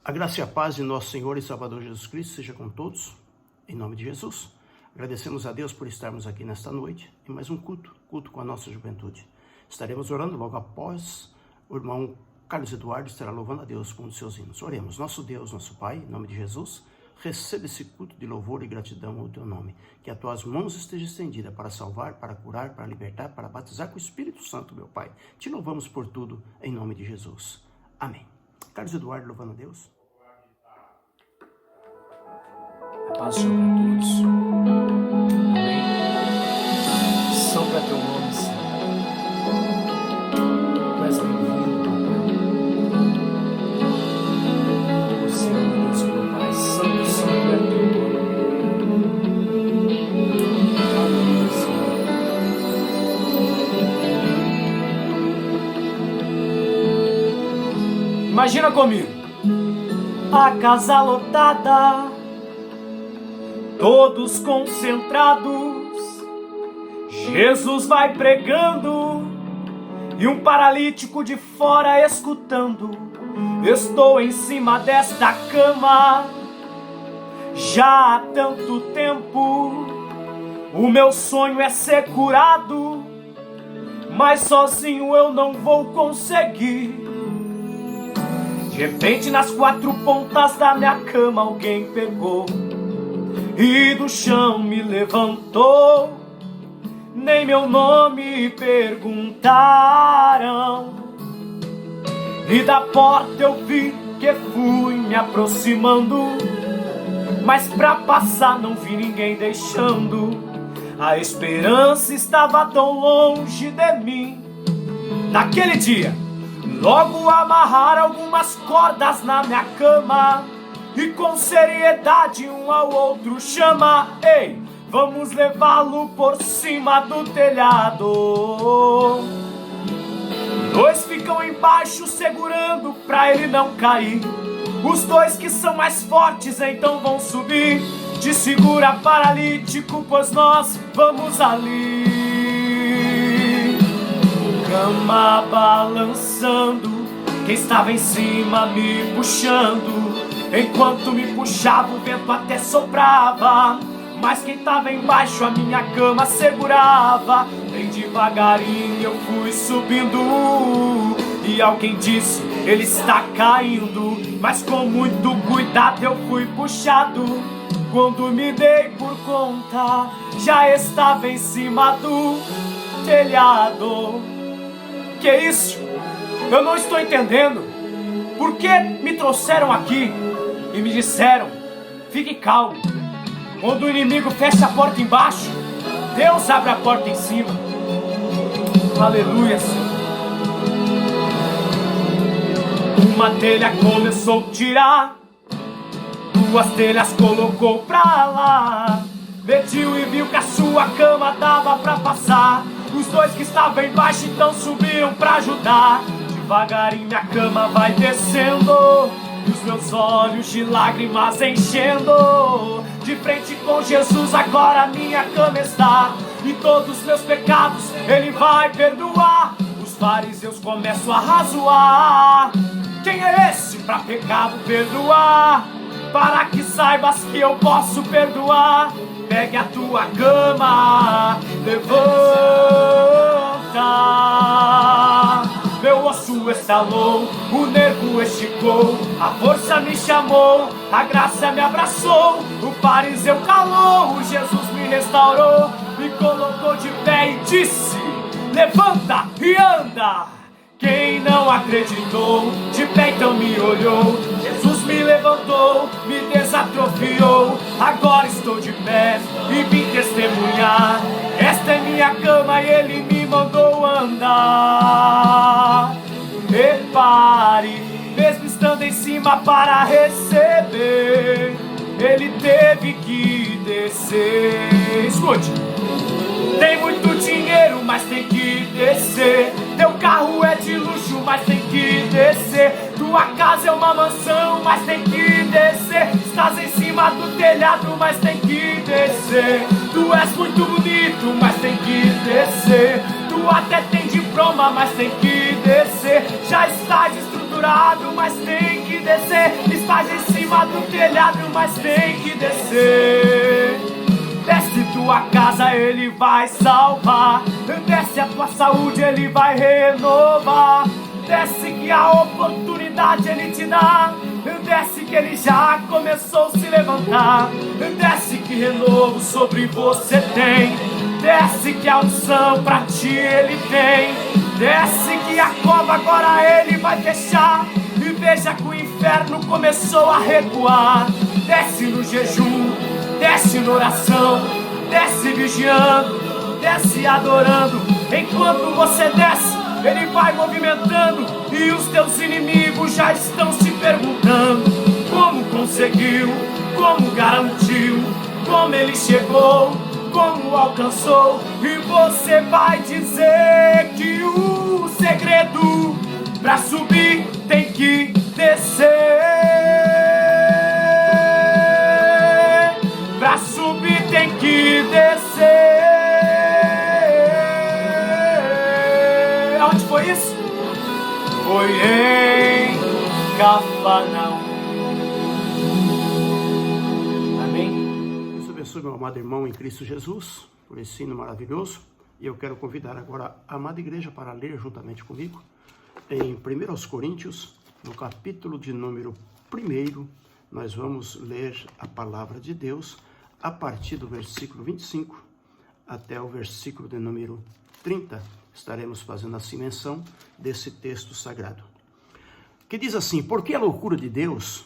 A graça e a paz de nosso Senhor e Salvador Jesus Cristo seja com todos, em nome de Jesus. Agradecemos a Deus por estarmos aqui nesta noite, em mais um culto com a nossa juventude. Estaremos orando logo após o irmão Carlos Eduardo estará louvando a Deus com um dos seus hinos. Oremos. Nosso Deus, nosso Pai, em nome de Jesus, receba esse culto de louvor e gratidão ao teu nome. Que as tuas mãos estejam estendidas para salvar, para curar, para libertar, para batizar com o Espírito Santo, meu Pai. Te louvamos por tudo, em nome de Jesus. Amém. Carlos Eduardo louvando a Deus. A paz sobre todos. Amém. São para teu nome, Senhor. Tu és bem-vindo, papai. O Senhor, meu Deus, meu Pai, santo, santo é teu nome. Aleluia, Senhor. Imagina comigo. A casa lotada, todos concentrados, Jesus vai pregando e um paralítico de fora escutando. Estou em cima desta cama já há tanto tempo. O meu sonho é ser curado, mas sozinho eu não vou conseguir. De repente, nas quatro pontas da minha cama, alguém pegou e do chão me levantou. Nem meu nome perguntaram, e da porta eu vi que fui me aproximando, mas pra passar não vi ninguém deixando. A esperança estava tão longe de mim. Naquele dia, logo amarraram algumas cordas na minha cama e com seriedade um ao outro chama. Ei, vamos levá-lo por cima do telhado. Dois ficam embaixo segurando pra ele não cair. Os dois que são mais fortes então vão subir. Te segura, paralítico, pois nós vamos ali. Cama balançando, quem estava em cima me puxando. Enquanto me puxava, o vento até soprava, mas quem estava embaixo a minha cama segurava. Bem devagarinho eu fui subindo, e alguém disse, ele está caindo. Mas com muito cuidado eu fui puxado. Quando me dei por conta, já estava em cima do telhado. Que isso? Eu não estou entendendo. Por que me trouxeram aqui e me disseram, fique calmo. Quando o inimigo fecha a porta embaixo, Deus abre a porta em cima. Aleluia, Senhor. Uma telha começou a tirar, duas telhas colocou pra lá. Mediu e viu que a sua cama dava pra passar. Os dois que estavam embaixo então subiram pra ajudar. Devagarinho minha cama vai descendo, e os meus olhos de lágrimas enchendo. De frente com Jesus agora minha cama está, e todos os meus pecados Ele vai perdoar. Os fariseus começam a razoar, quem é esse pra pecado perdoar? Para que saibas que eu posso perdoar, pegue a tua cama, levanta. Meu osso estalou, o nervo esticou, a força me chamou, a graça me abraçou. O fariseu calou, Jesus me restaurou, me colocou de pé e disse, levanta e anda. Quem não acreditou, de pé então me olhou. Jesus me levantou, me desatrofiou. Agora estou de pé e vim testemunhar. Esta é minha cama e Ele me mandou andar. Repare, mesmo estando em cima para receber, Ele teve que descer. Escute, tem muito dinheiro, mas tem que descer. Teu carro é de luxo, mas tem que descer. Tua casa é uma mansão, mas tem que descer. Estás em cima do telhado, mas tem que descer. Tu és muito bonito, mas tem que descer. Tu até tem diploma, mas tem que descer. Já estás estruturado, mas tem que descer. Está cima do telhado, mas tem que descer. Desce tua casa, Ele vai salvar. Desce a tua saúde, Ele vai renovar. Desce que a oportunidade Ele te dá. Desce que Ele já começou a se levantar. Desce que renovo sobre você tem. Desce que a unção pra ti Ele tem. Desce que a cova agora Ele vai fechar. E veja que o inferno começou a recuar. Desce no jejum, desce na oração, desce vigiando, desce adorando. Enquanto você desce, Ele vai movimentando. E os teus inimigos já estão se perguntando: como conseguiu, como garantiu, como Ele chegou, como alcançou. E você vai dizer que o segredo pra subir tem que descer. Pra subir tem que descer. Onde foi isso? Foi em Cafarnaum. Amém? Deus abençoe, meu amado irmão em Cristo Jesus, por esse ensino maravilhoso. E eu quero convidar agora a amada igreja para ler juntamente comigo em 1 Coríntios, no capítulo de número 1, nós vamos ler a palavra de Deus a partir do versículo 25 até o versículo de número 30. Estaremos fazendo assim menção desse texto sagrado, que diz assim: porque a loucura de Deus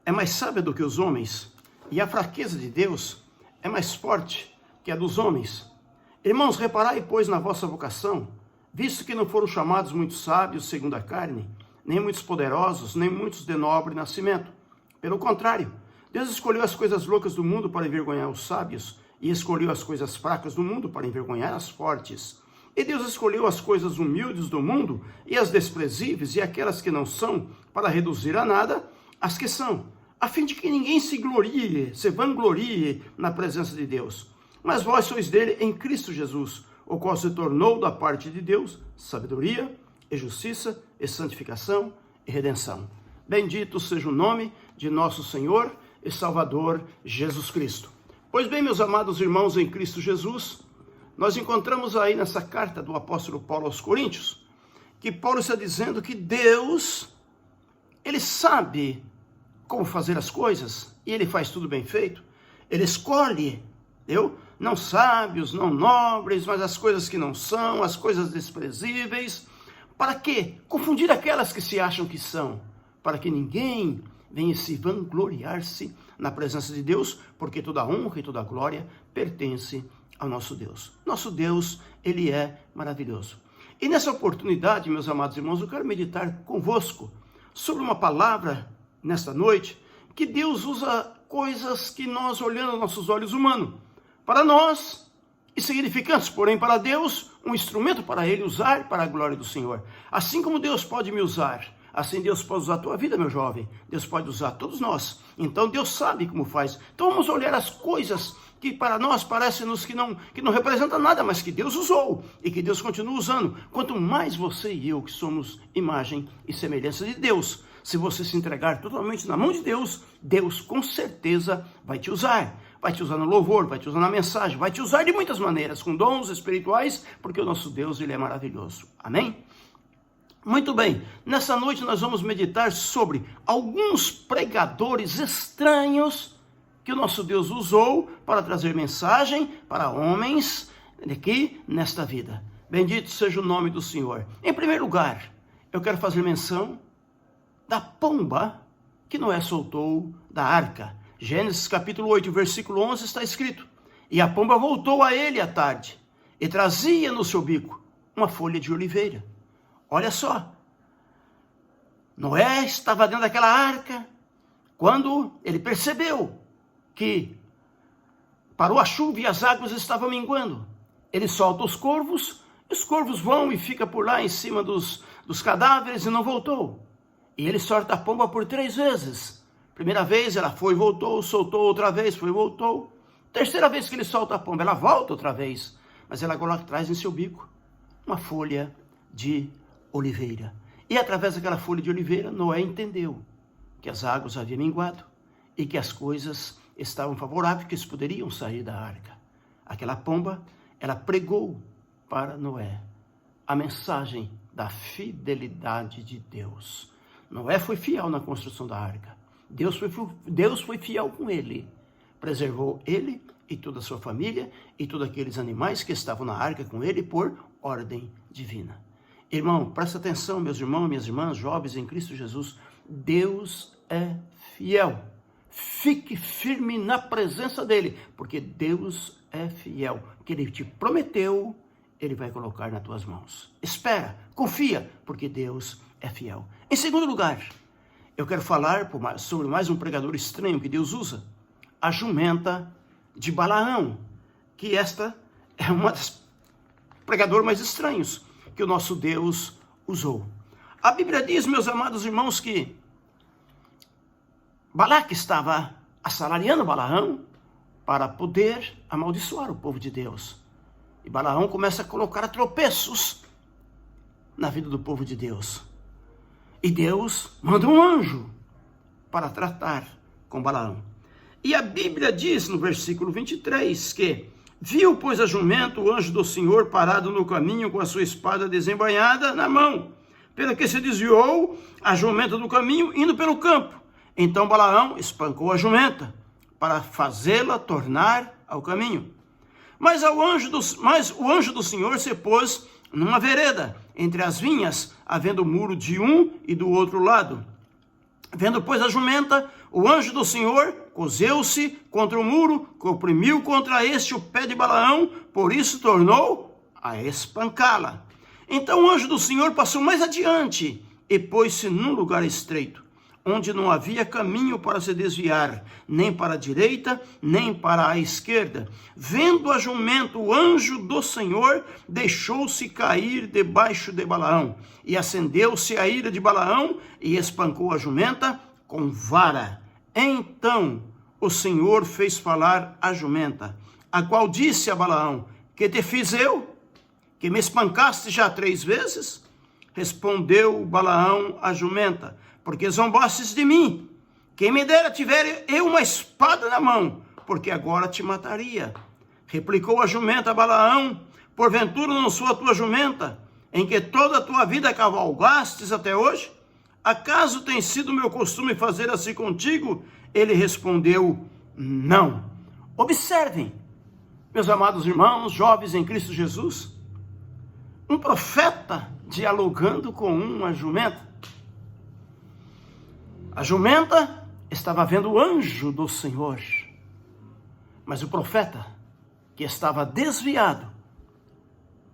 é mais sábia do que os homens, e a fraqueza de Deus é mais forte que a dos homens. Irmãos, reparai, pois, na vossa vocação, visto que não foram chamados muitos sábios segundo a carne, nem muitos poderosos, nem muitos de nobre nascimento. Pelo contrário, Deus escolheu as coisas loucas do mundo para envergonhar os sábios, e escolheu as coisas fracas do mundo para envergonhar as fortes. E Deus escolheu as coisas humildes do mundo, e as desprezíveis, e aquelas que não são, para reduzir a nada as que são, a fim de que ninguém se vanglorie na presença de Deus. Mas vós sois dele em Cristo Jesus, o qual se tornou da parte de Deus sabedoria e justiça e santificação e redenção. Bendito seja o nome de nosso Senhor e Salvador Jesus Cristo. Pois bem, meus amados irmãos em Cristo Jesus, nós encontramos aí nessa carta do apóstolo Paulo aos Coríntios, que Paulo está dizendo que Deus, Ele sabe como fazer as coisas, e Ele faz tudo bem feito. Ele escolhe, não sábios, não nobres, mas as coisas que não são, as coisas desprezíveis. Para quê? Confundir aquelas que se acham que são, para que ninguém venha se vangloriar-se na presença de Deus, porque toda honra e toda glória pertence ao nosso Deus. Nosso Deus, Ele é maravilhoso. E nessa oportunidade, meus amados irmãos, eu quero meditar convosco sobre uma palavra nesta noite, que Deus usa coisas que nós, olhando nossos olhos humanos, para nós, insignificantes, porém para Deus, um instrumento para Ele usar para a glória do Senhor. Assim como Deus pode me usar, assim Deus pode usar a tua vida, meu jovem. Deus pode usar todos nós. Então Deus sabe como faz. Então vamos olhar as coisas que para nós parecem-nos que não representam nada, mas que Deus usou e que Deus continua usando. Quanto mais você e eu, que somos imagem e semelhança de Deus, se você se entregar totalmente na mão de Deus, Deus com certeza vai te usar. Vai te usar no louvor, vai te usar na mensagem, vai te usar de muitas maneiras, com dons espirituais, porque o nosso Deus, Ele é maravilhoso. Amém? Muito bem, nessa noite nós vamos meditar sobre alguns pregadores estranhos que o nosso Deus usou para trazer mensagem para homens aqui nesta vida. Bendito seja o nome do Senhor. Em primeiro lugar, eu quero fazer menção da pomba que Noé soltou da arca. Gênesis capítulo 8, versículo 11 está escrito: e a pomba voltou a ele à tarde, e trazia no seu bico uma folha de oliveira. Olha só, Noé estava dentro daquela arca, quando ele percebeu que parou a chuva e as águas estavam minguando. Ele solta os corvos vão e ficam por lá em cima dos cadáveres e não voltou. E ele solta a pomba por 3 vezes. Primeira vez ela foi e voltou, soltou outra vez, foi e voltou. Terceira vez que ele solta a pomba, ela volta outra vez, mas ela agora traz em seu bico uma folha de oliveira. E através daquela folha de oliveira, Noé entendeu que as águas haviam minguado e que as coisas estavam favoráveis, que eles poderiam sair da arca. Aquela pomba, ela pregou para Noé a mensagem da fidelidade de Deus. Noé foi fiel na construção da arca. Deus foi fiel com ele. Preservou ele e toda a sua família e todos aqueles animais que estavam na arca com ele por ordem divina. Irmão, presta atenção, meus irmãos e minhas irmãs, jovens em Cristo Jesus. Deus é fiel. Fique firme na presença dele, porque Deus é fiel. O que ele te prometeu, ele vai colocar nas tuas mãos. Espera, confia, porque Deus é fiel. Em segundo lugar, eu quero falar sobre mais um pregador estranho que Deus usa, a jumenta de Balaão, que esta é uma das pregadores mais estranhos que o nosso Deus usou. A Bíblia diz, meus amados irmãos, que Balaque estava assalariando Balaão para poder amaldiçoar o povo de Deus. E Balaão começa a colocar tropeços na vida do povo de Deus. E Deus manda um anjo para tratar com Balaão. E a Bíblia diz no versículo 23 que viu, pois, a jumenta, o anjo do Senhor parado no caminho com a sua espada desembainhada na mão, pelo que se desviou a jumenta do caminho, indo pelo campo. Então Balaão espancou a jumenta para fazê-la tornar ao caminho. Mas o anjo do Senhor se pôs numa vereda, entre as vinhas, havendo muro de um e do outro lado. Vendo, pois, a jumenta, o anjo do Senhor coseu-se contra o muro, que oprimiu contra este o pé de Balaão, por isso tornou a espancá-la. Então o anjo do Senhor passou mais adiante e pôs-se num lugar estreito, onde não havia caminho para se desviar, nem para a direita, nem para a esquerda. Vendo a jumenta, o anjo do Senhor deixou-se cair debaixo de Balaão, e acendeu-se a ira de Balaão, e espancou a jumenta com vara. Então o Senhor fez falar a jumenta, a qual disse a Balaão: que te fiz eu, que me espancaste já 3 vezes? Respondeu Balaão à jumenta: porque zombastes de mim. Quem me dera tiver eu uma espada na mão, porque agora te mataria. Replicou a jumenta a Balaão: porventura não sou a tua jumenta, em que toda a tua vida cavalgastes até hoje? Acaso tem sido meu costume fazer assim contigo? Ele respondeu: não. Observem, meus amados irmãos, jovens em Cristo Jesus, um profeta dialogando com uma jumenta. A jumenta estava vendo o anjo do Senhor, mas o profeta, que estava desviado,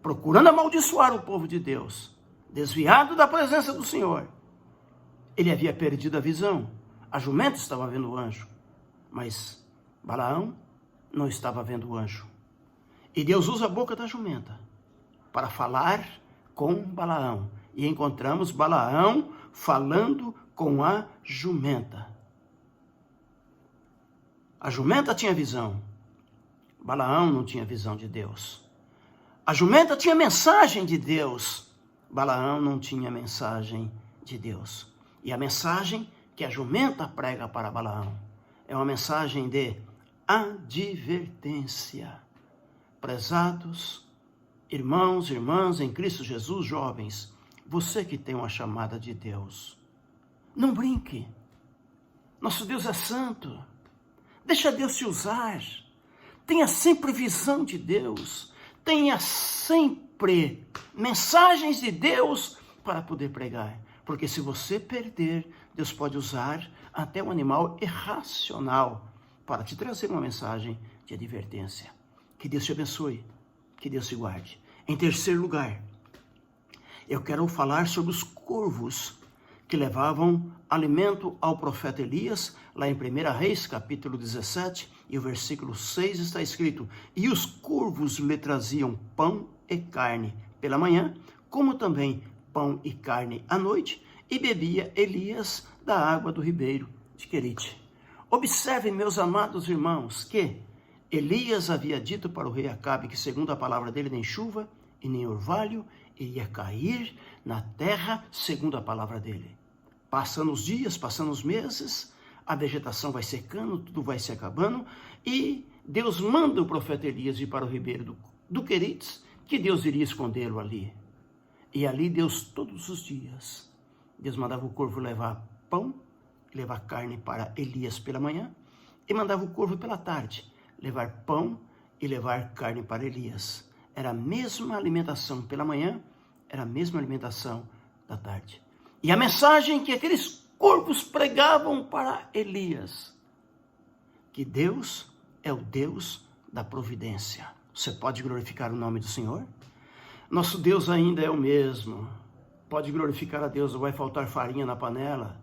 procurando amaldiçoar o povo de Deus, desviado da presença do Senhor, ele havia perdido a visão. A jumenta estava vendo o anjo, mas Balaão não estava vendo o anjo. E Deus usa a boca da jumenta para falar com Balaão. E encontramos Balaão falando com a jumenta. A jumenta tinha visão. Balaão não tinha visão de Deus. A jumenta tinha mensagem de Deus. Balaão não tinha mensagem de Deus. E a mensagem que a jumenta prega para Balaão é uma mensagem de advertência. Prezados irmãos e irmãs em Cristo Jesus, jovens, você que tem uma chamada de Deus, não brinque. Nosso Deus é santo. Deixa Deus te usar. Tenha sempre visão de Deus. Tenha sempre mensagens de Deus para poder pregar. Porque se você perder, Deus pode usar até um animal irracional para te trazer uma mensagem de advertência. Que Deus te abençoe. Que Deus te guarde. Em terceiro lugar, eu quero falar sobre os corvos que levavam alimento ao profeta Elias. Lá em 1 Reis, capítulo 17, e o versículo 6 está escrito: e os corvos lhe traziam pão e carne pela manhã, como também pão e carne à noite, e bebia Elias da água do ribeiro de Querite. Observem, meus amados irmãos, que Elias havia dito para o rei Acabe que, segundo a palavra dele, nem chuva e nem orvalho iria cair na terra, segundo a palavra dele. Passando os dias, passando os meses, a vegetação vai secando, tudo vai se acabando, e Deus manda o profeta Elias ir para o ribeiro do Querites, que Deus iria escondê-lo ali. E ali Deus, todos os dias, Deus mandava o corvo levar pão, levar carne para Elias pela manhã, e mandava o corvo pela tarde levar pão e levar carne para Elias. Era a mesma alimentação pela manhã, era a mesma alimentação da tarde. E a mensagem que aqueles corvos pregavam para Elias, que Deus é o Deus da providência. Você pode glorificar o nome do Senhor? Nosso Deus ainda é o mesmo. Pode glorificar a Deus, não vai faltar farinha na panela,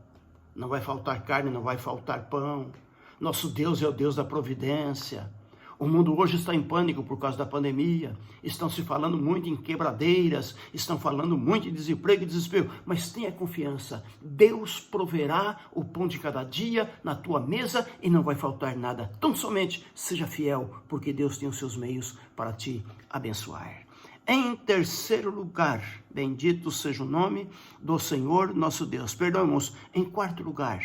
não vai faltar carne, não vai faltar pão. Nosso Deus é o Deus da providência. O mundo hoje está em pânico por causa da pandemia. Estão se falando muito em quebradeiras, estão falando muito em desemprego e desespero. Mas tenha confiança, Deus proverá o pão de cada dia na tua mesa e não vai faltar nada. Tão somente seja fiel, porque Deus tem os seus meios para te abençoar. Em terceiro lugar, bendito seja o nome do Senhor nosso Deus. Perdão, irmãos, em quarto lugar,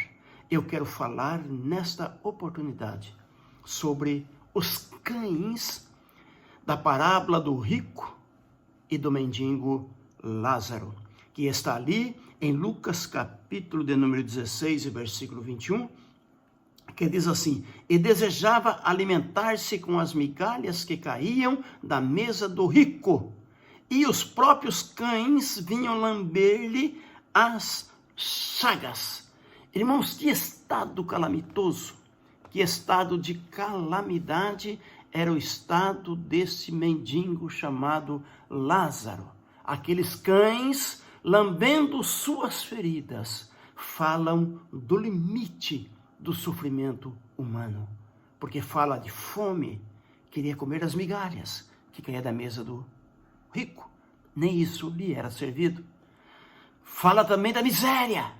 eu quero falar nesta oportunidade sobre os cães da parábola do rico e do mendigo Lázaro, que está ali em Lucas capítulo de número 16 e versículo 21, que diz assim: e desejava alimentar-se com as migalhas que caíam da mesa do rico, e os próprios cães vinham lamber-lhe as chagas. Irmãos, que estado calamitoso, que estado de calamidade era o estado desse mendigo chamado Lázaro. Aqueles cães, lambendo suas feridas, falam do limite do sofrimento humano, porque fala de fome, queria comer as migalhas que caía da mesa do rico, nem isso lhe era servido. Fala também da miséria,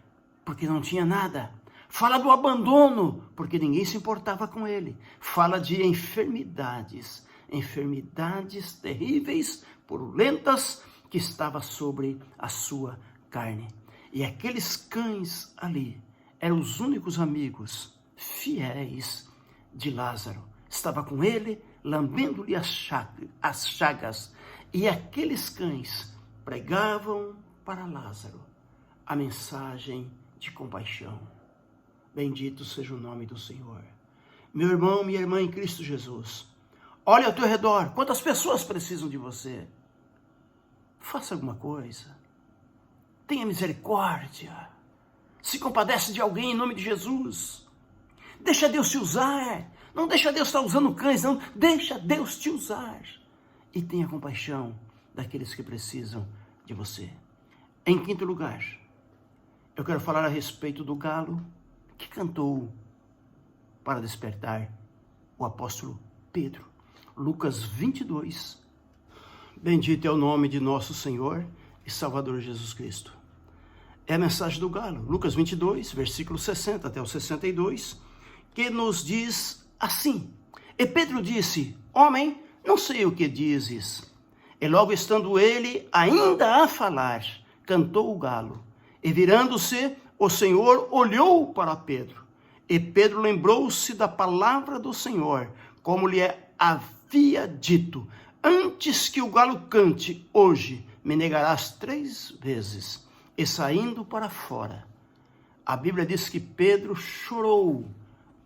porque não tinha nada. Fala do abandono, porque ninguém se importava com ele. Fala de enfermidades terríveis, purulentas, que estava sobre a sua carne. E aqueles cães ali eram os únicos amigos fiéis de Lázaro. Estava com ele, lambendo-lhe as chagas. E aqueles cães pregavam para Lázaro a mensagem de compaixão. Bendito seja o nome do Senhor. Meu irmão, minha irmã em Cristo Jesus, olha ao teu redor, quantas pessoas precisam de você. Faça alguma coisa. Tenha misericórdia. Se compadece de alguém em nome de Jesus. Deixa Deus te usar. Não deixa Deus estar usando cães, não. Deixa Deus te usar. E tenha compaixão daqueles que precisam de você. Em quinto lugar, eu quero falar a respeito do galo que cantou para despertar o apóstolo Pedro. Lucas 22. Bendito é o nome de nosso Senhor e Salvador Jesus Cristo. É a mensagem do galo. Lucas 22, versículo 60 até o 62, que nos diz assim: e Pedro disse: homem, não sei o que dizes. E logo estando ele ainda a falar, cantou o galo. E virando-se, o Senhor olhou para Pedro, e Pedro lembrou-se da palavra do Senhor, como lhe havia dito: antes que o galo cante, hoje me negarás 3 vezes. E saindo para fora, a Bíblia diz que Pedro chorou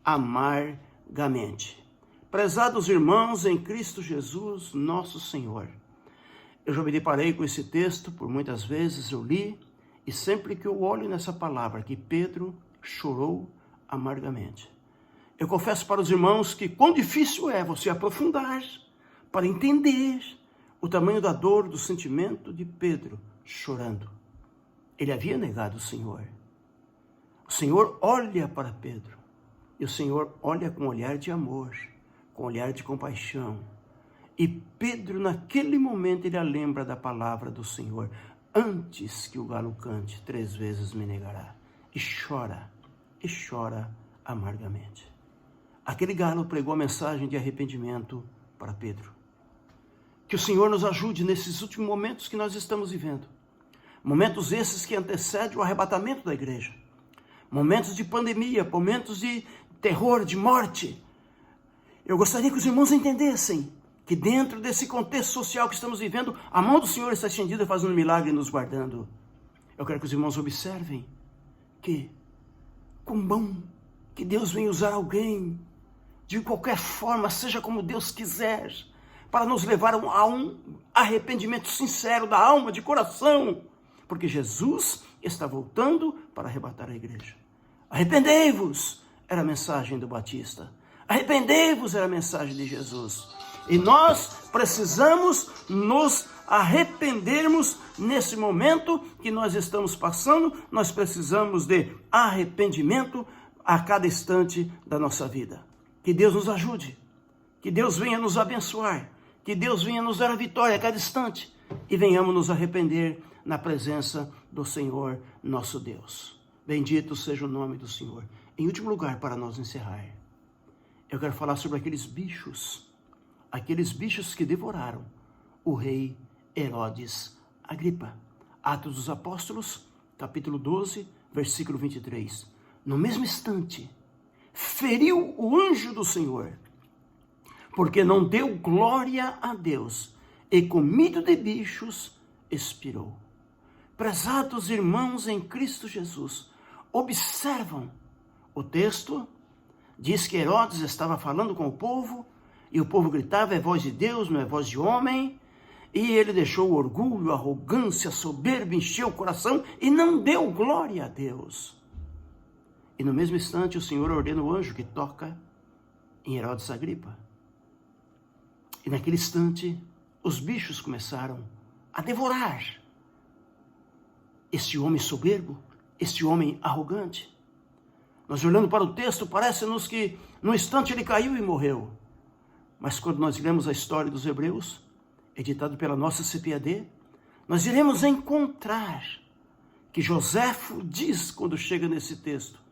amargamente. Prezados irmãos em Cristo Jesus, nosso Senhor, eu já me deparei com esse texto, por muitas vezes eu li, e sempre que eu olho nessa palavra, que Pedro chorou amargamente. Eu confesso para os irmãos que quão difícil é você aprofundar para entender o tamanho da dor, do sentimento de Pedro chorando. Ele havia negado o Senhor. O Senhor olha para Pedro, e o Senhor olha com olhar de amor, com olhar de compaixão. E Pedro, naquele momento, ele lembra da palavra do Senhor: antes que o galo cante, 3 vezes me negará. E chora amargamente. Aquele galo pregou a mensagem de arrependimento para Pedro. Que o Senhor nos ajude nesses últimos momentos que nós estamos vivendo. Momentos esses que antecedem o arrebatamento da igreja. momentos de pandemia, momentos de terror, de morte. Eu gostaria que os irmãos entendessem que dentro desse contexto social que estamos vivendo, a mão do Senhor está estendida fazendo um milagre e nos guardando. Eu quero que os irmãos observem que, quão bom que Deus vem usar alguém, de qualquer forma, seja como Deus quiser, para nos levar a um arrependimento sincero da alma, de coração, porque Jesus está voltando para arrebatar a igreja. Arrependei-vos, era a mensagem do Batista. Arrependei-vos, era a mensagem de Jesus. E nós precisamos nos arrependermos nesse momento que nós estamos passando. Nós precisamos de arrependimento a cada instante da nossa vida. Que Deus nos ajude, que Deus venha nos abençoar, que Deus venha nos dar a vitória a cada instante e venhamos nos arrepender na presença do Senhor nosso Deus. Bendito seja o nome do Senhor. Em último lugar, para nós encerrar, eu quero falar sobre aqueles bichos que devoraram o rei Herodes Agripa. Atos dos Apóstolos, capítulo 12, versículo 23. No mesmo instante, feriu o anjo do Senhor, porque não deu glória a Deus, e comido de bichos, expirou. Prezados irmãos em Cristo Jesus, observam, o texto diz que Herodes estava falando com o povo, e o povo gritava, é voz de Deus, não é voz de homem, e ele deixou o orgulho, a arrogância, a soberba, encheu o coração, e não deu glória a Deus. E no mesmo instante o Senhor ordena o anjo que toca em Herodes Agripa. E naquele instante os bichos começaram a devorar este homem soberbo, este homem arrogante. Nós olhando para o texto, parece-nos que no instante ele caiu e morreu. Mas quando nós lemos a história dos Hebreus, editado pela nossa CPAD, nós iremos encontrar que Joséfo diz, quando chega nesse texto,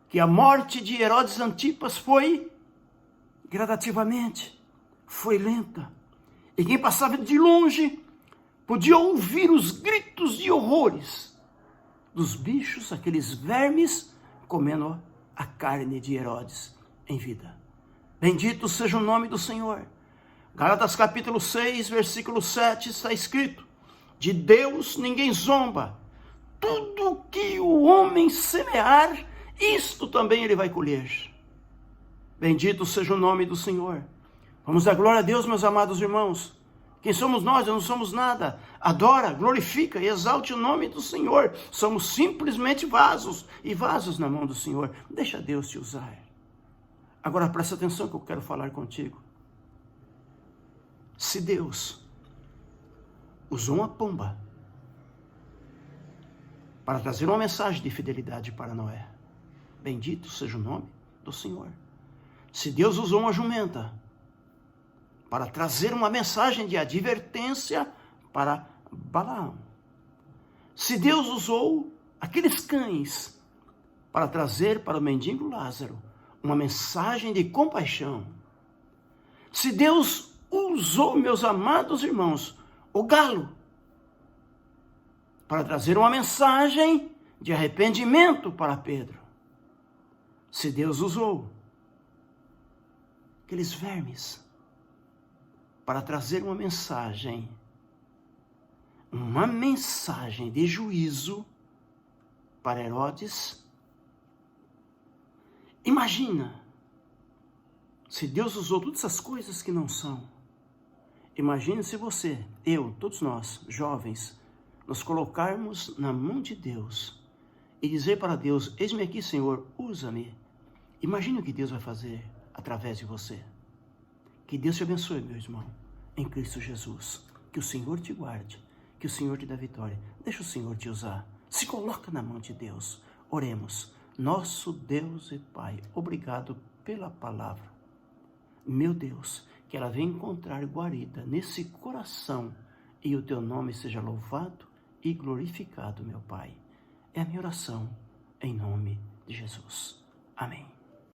que a morte de Herodes Antipas foi gradativamente, foi lenta. E quem passava de longe podia ouvir os gritos de horrores dos bichos, aqueles vermes, comendo a carne de Herodes em vida. Bendito seja o nome do Senhor. Gálatas capítulo 6, versículo 7 está escrito: de Deus ninguém zomba. Tudo que o homem semear, isto também ele vai colher. Bendito seja o nome do Senhor. Vamos dar glória a Deus, meus amados irmãos. Quem somos nós? Não somos nada. Adora, glorifica e exalte o nome do Senhor. Somos simplesmente vasos, e vasos na mão do Senhor. Deixa Deus te usar. Agora presta atenção que eu quero falar contigo. Se Deus usou uma pomba para trazer uma mensagem de fidelidade para Noé, bendito seja o nome do Senhor. Se Deus usou uma jumenta para trazer uma mensagem de advertência para Balaão, se Deus usou aqueles cães para trazer para o mendigo Lázaro uma mensagem de compaixão, se Deus usou, meus amados irmãos, o galo para trazer uma mensagem de arrependimento para Pedro, se Deus usou aqueles vermes para trazer uma mensagem de juízo para Herodes, imagina, se Deus usou todas essas coisas que não são, imagine se você, eu, todos nós, jovens, nos colocarmos na mão de Deus e dizer para Deus, eis-me aqui, Senhor, usa-me. Imagine o que Deus vai fazer através de você. Que Deus te abençoe, meu irmão, em Cristo Jesus. Que o Senhor te guarde, que o Senhor te dê vitória. Deixa o Senhor te usar. Se coloca na mão de Deus. Oremos. Nosso Deus e Pai, obrigado pela palavra. Meu Deus, que ela venha encontrar guarida nesse coração e o teu nome seja louvado e glorificado, meu Pai. É a minha oração em nome de Jesus. Amém.